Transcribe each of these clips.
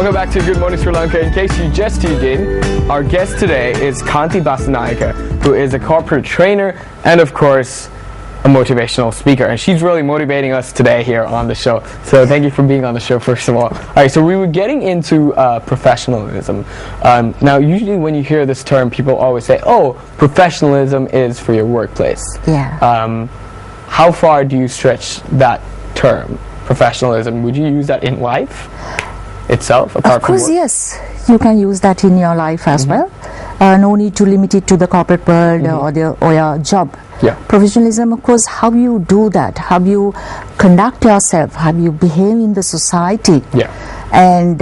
Welcome back to Good Morning Sri Lanka. In case you just tuned in, our guest today is Kanthi Basnayake, who is a corporate trainer and, of course, a motivational speaker. And she's really motivating us today here on the show. So thank you for being on the show, first of all. All right, so we were getting into professionalism. Now, usually when you hear this term, people always say, oh, professionalism is for your workplace. Yeah. How far do you stretch that term, professionalism? Would you use that in life itself, apart of course, from work? yes. You can use that in your life as well. No need to limit it to the corporate world or your job. Yeah. Professionalism, of course, how you do that, how you conduct yourself, how you behave in the society. Yeah. And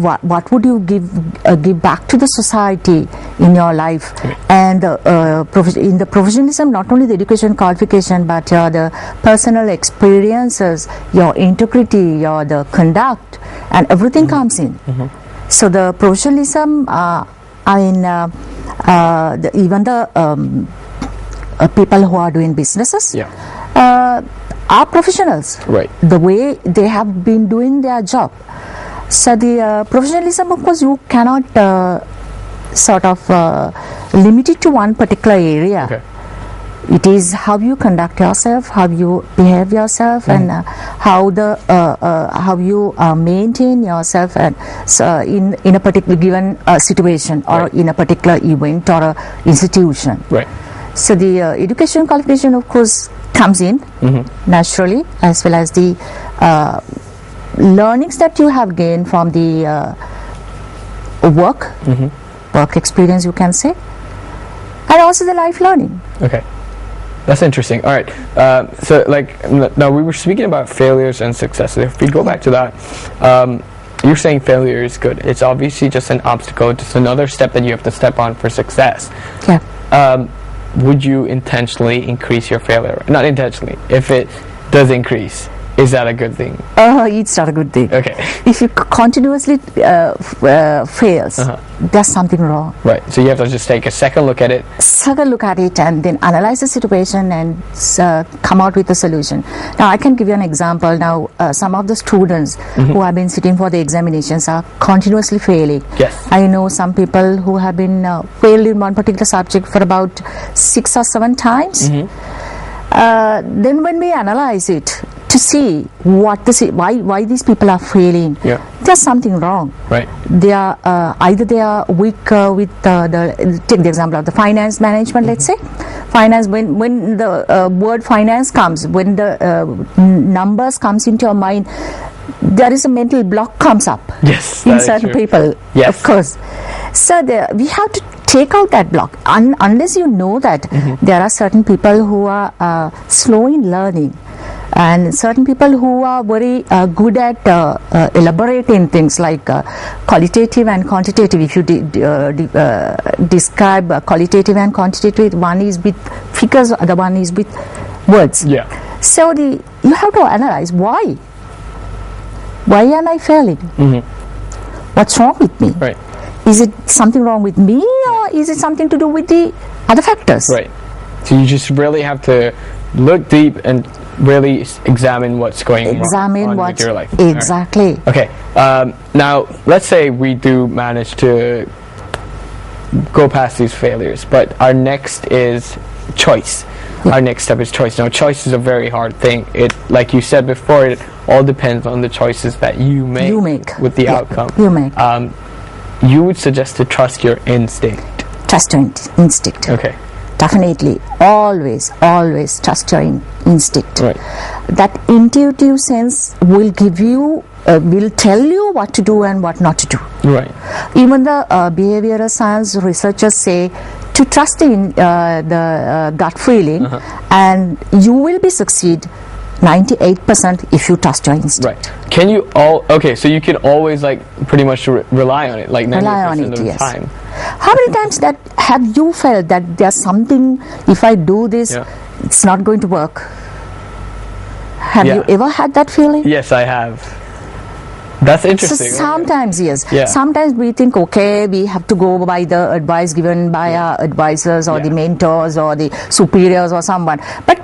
what would you give back to the society in your life? And in the professionalism, not only the education qualification, but the personal experiences, your integrity, your the conduct, and everything comes in. So the professionalism, even the people who are doing businesses are professionals. Right. The way they have been doing their job. So the professionalism, of course, you cannot limit it to one particular area. Okay. It is how you conduct yourself, how you behave yourself, and how you maintain yourself, and in a particular given situation, or in a particular event or a institution. Right. So the education qualification, of course, comes in naturally, as well as the learnings that you have gained from the work experience, you can say, and also the life learning. Okay. That's interesting. All right. So, now we were speaking about failures and successes. If we go back to that, you're saying failure is good. It's obviously just an obstacle, just another step that you have to step on for success. Yeah. Would you intentionally increase your failure? Not intentionally. If it does increase, is that a good thing? It's not a good thing. Okay. If you continuously fails, there's something wrong. Right. So you have to just take a second look at it. And then analyze the situation and come out with a solution. Now, I can give you an example. Now, some of the students who have been sitting for the examinations are continuously failing. Yes. I know some people who have been failed in one particular subject for about 6 or 7 times. Then when we analyze it to see why these people are failing, there's something wrong. Right. They are either they are weak with take the example of the finance management. Let's say finance, when the word finance comes, when the numbers comes into your mind, there is a mental block comes up. Yes. In certain people. Yes. Of course. So we have to take out that block. Unless you know that there are certain people who are slow in learning, and certain people who are very good at elaborating things like qualitative and quantitative. If you describe qualitative and quantitative, one is with figures, the other one is with words. Yeah. So you have to analyze why am I failing? What's wrong with me? Right. Is it something wrong with me, or is it something to do with the other factors? Right. So you just really have to look deep and really examine what's going on with your life. Exactly. Right. Okay. Now, let's say we do manage to go past these failures, but our next is choice. Our next step is choice. Now, choice is a very hard thing. It, like you said before, it all depends on the choices that you make. With the outcome. You make. You would suggest to trust your instinct. Trust your instinct. Okay. Definitely. Always trust your instinct. Right. That intuitive sense will give you, will tell you what to do and what not to do. Right. Even the behavioral science researchers say to trust in the gut feeling, and you will be succeed 98% if you trust your instinct. Right. Can you so you can always pretty much rely on it, 90% of the time. How many times that have you felt that there's something, if I do this, it's not going to work? Have you ever had that feeling? Yes, I have. That's interesting. So sometimes, yes. Yeah. Sometimes we think, okay, we have to go by the advice given by our advisors or the mentors or the superiors or someone. But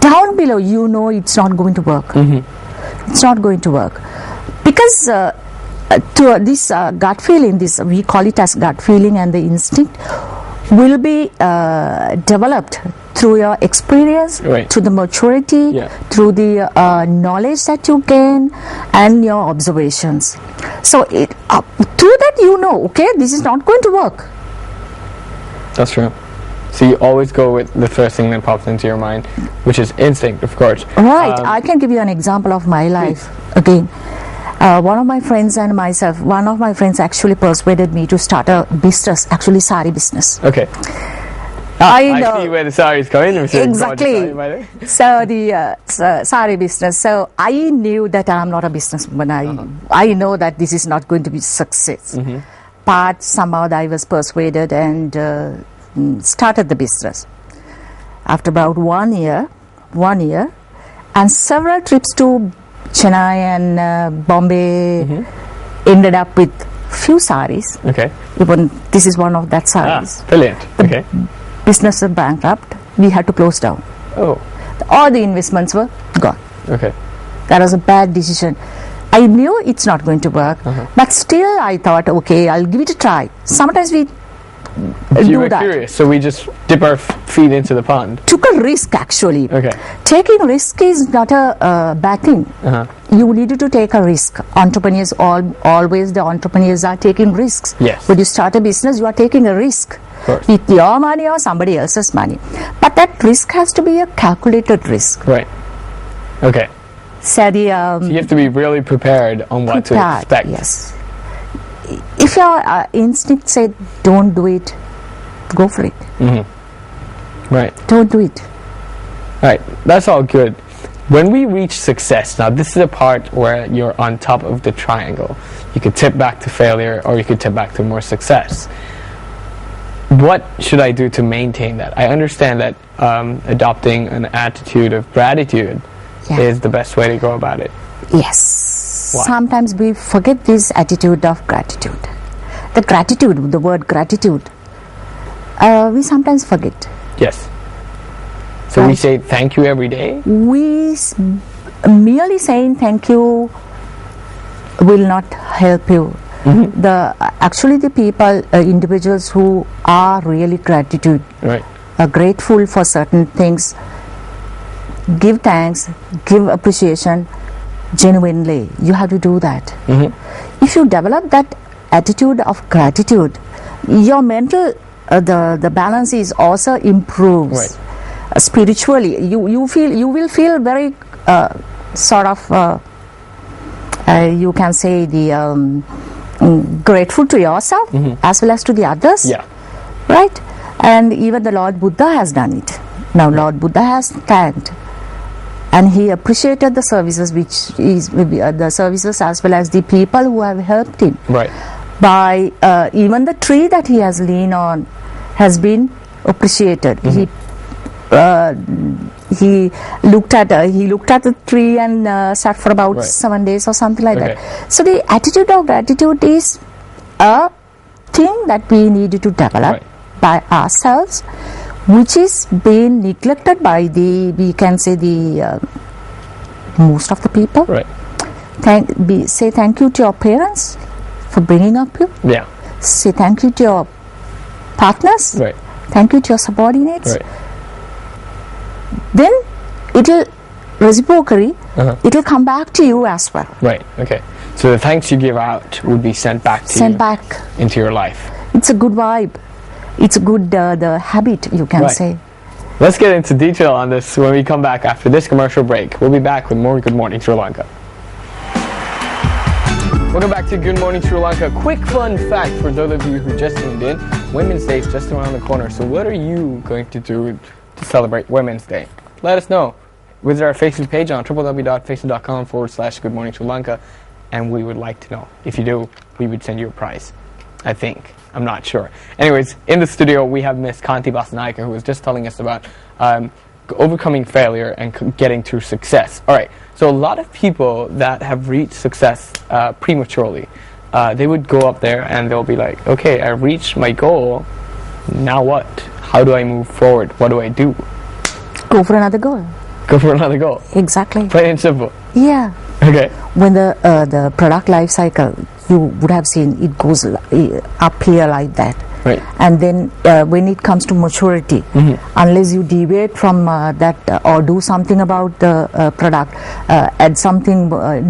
down below, you know it's not going to work. It's not going to work. Because this gut feeling, this we call it as gut feeling, and the instinct will be developed through your experience, Right. through the maturity, Yeah. through the knowledge that you gain, and your observations. So through that okay, this is not going to work. That's true. So you always go with the first thing that pops into your mind, which is instinct, of course. Right. I can give you an example of my life. Again, one of my friends and myself, one of my friends actually persuaded me to start a business, actually sari business. Okay. I see where the sari is going. Exactly. So the sari business. So I knew that I'm not a businesswoman. I know that this is not going to be success. Mm-hmm. But somehow I was persuaded and started the business. After about 1 year, and several trips to Chennai and Bombay, ended up with few saris. Okay. Even this is one of that saris. Brilliant. Okay. Business was bankrupt. We had to close down. Oh. All the investments were gone. Okay. That was a bad decision. I knew it's not going to work, but still I thought, okay, I'll give it a try. Sometimes we You were do that. curious, so we just dip our feet into the pond. Took a risk actually. Okay. Taking risk is not a bad thing. You needed to take a risk. Entrepreneurs, always the entrepreneurs are taking risks. Yes. When you start a business, you are taking a risk. course. With your money or somebody else's money. But that risk has to be a calculated risk. Right. Okay. So You have to be really prepared on what to expect. Yes. If your instinct said don't do it, go for it. Right. Don't do it. Right. That's all good. When we reach success, now this is a part where you're on top of the triangle. You could tip back to failure or you could tip back to more success. What should I do to maintain that? I understand that adopting an attitude of gratitude is the best way to go about it. Yes. Why? Sometimes we forget this attitude of gratitude. The word gratitude, we sometimes forget. Yes. So we say thank you every day? Merely saying thank you will not help you. Actually the people, individuals who are really gratitude, are grateful for certain things, give thanks, give appreciation genuinely. You have to do that. If you develop that attitude of gratitude, your mental the balance is also improves. Spiritually, you will feel very sort of you can say the grateful to yourself as well as to the others, right? And even the Lord Buddha has done it. Now Lord Buddha has thanked and he appreciated the services, which is the services as well as the people who have helped him. By even the tree that he has leaned on has been appreciated. He looked at the tree and sat for about 7 days or something like that. So the attitude of gratitude is a thing that we need to develop by ourselves, which is being neglected by we can say the most of the people. Say thank you to your parents for bringing up you. Say thank you to your partners. Thank you to your subordinates. Then it will reciprocally it will come back to you as well. Okay. So the thanks you give out would be sent back to you into your life. It's a good vibe. It's a good the habit, you can say. Let's get into detail on this when we come back after this commercial break. We'll be back with more Good Morning Sri Lanka. Welcome back to Good Morning Sri Lanka. Quick fun fact for those of you who just tuned in. Women's Day is just around the corner. So what are you going to do to celebrate Women's Day? Let us know. Visit our Facebook page on www.facebook.com/Good Morning Sri Lanka, and we would like to know. If you do, we would send you a prize. I think. I'm not sure. Anyways, in the studio we have Miss Kanthi Basnayake, who was just telling us about overcoming failure and getting to success. Alright, so a lot of people that have reached success prematurely, they would go up there and they'll be like, okay, I reached my goal, now what? How do I move forward? What do I do? Go for another goal. Go for another goal. Exactly. Plain and simple. Yeah. Okay. When the product life cycle, you would have seen it goes up here like that. Right. And then when it comes to maturity, unless you deviate from that or do something about the product, add something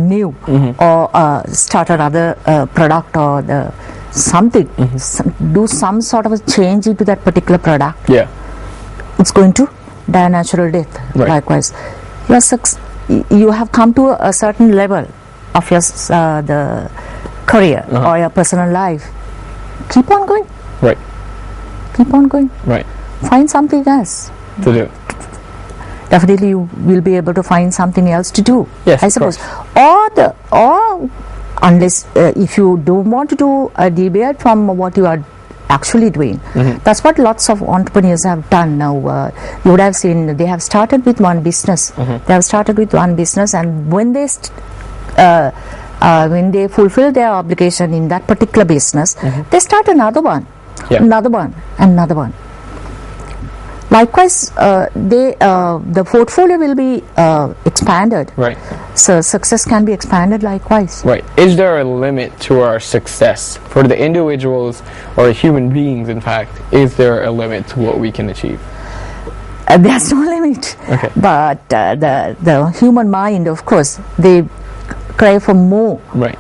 new, or start another product or something, do some sort of a change into that particular product, Yeah. it's going to die a natural death. Right. Likewise, you have come to a certain level of your the career or your personal life. Keep on going. Right. Keep on going. Right. Find something else To do. definitely you will be able to find something else to do. Yes, I of suppose. course. Or unless if you don't want to do a deviate from what you are actually doing. That's what lots of entrepreneurs have done now. You would have seen they have started with one business. They have started with one business, and when they fulfill their obligation in that particular business, they start another one. Yeah. Another one, another one. Likewise, the portfolio will be expanded. Right. So success can be expanded likewise. Right. Is there a limit to our success for the individuals or human beings? In fact, is there a limit to what we can achieve? There's no limit. Okay. But the human mind, of course, they crave for more. Right.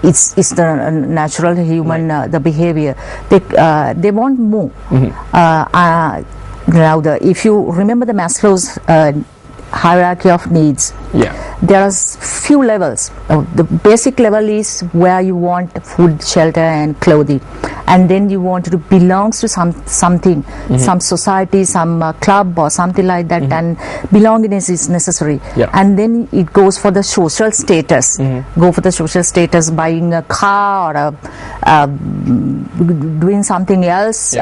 It's the natural human the behavior. They want more. Now if you remember the Maslow's hierarchy of needs, there are few levels. The basic level is where you want food, shelter, and clothing, and then you want to belong to something, some society, some club or something like that, and belongingness is necessary. And then it goes for the social status. Go for the social status, buying a car or doing something else.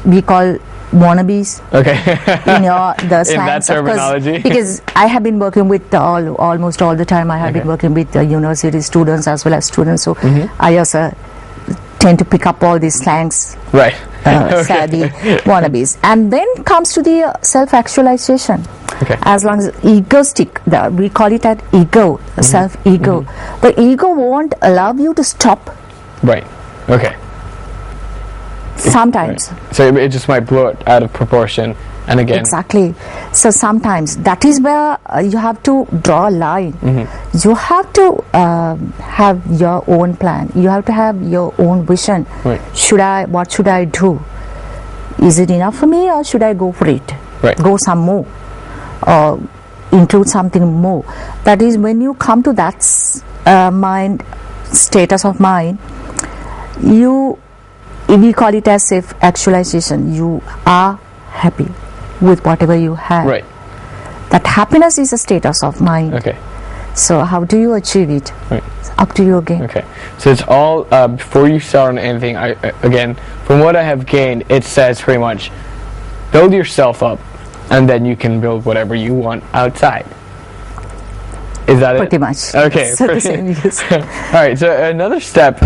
We call wannabes. Okay. The In that terminology. Because I have been working with almost all the time. I have been working with university students as well as students. So I also tend to pick up all these slangs. Right. Savvy wannabes. And then comes to the self-actualization. Okay. As long as egoistic, we call it at ego, self-ego. The ego won't allow you to stop. Right. Okay. Sometimes. Right. So it just might blow it out of proportion. And again. Exactly. So sometimes that is where you have to draw a line. You have to have your own plan. You have to have your own vision. Right. What should I do? Is it enough for me, or should I go for it? Right. Go some more, or include something more. That is when you come to that status of mind. We call it as self-actualization. You are happy with whatever you have. Right. That happiness is a status of mind. Okay. So how do you achieve it? Right. It's up to you again. Okay. So it's all before you start on anything. Again, from what I have gained, it says pretty much build yourself up, and then you can build whatever you want outside. Is that Pretty it? much. Okay. So the same, yes. All right. So another step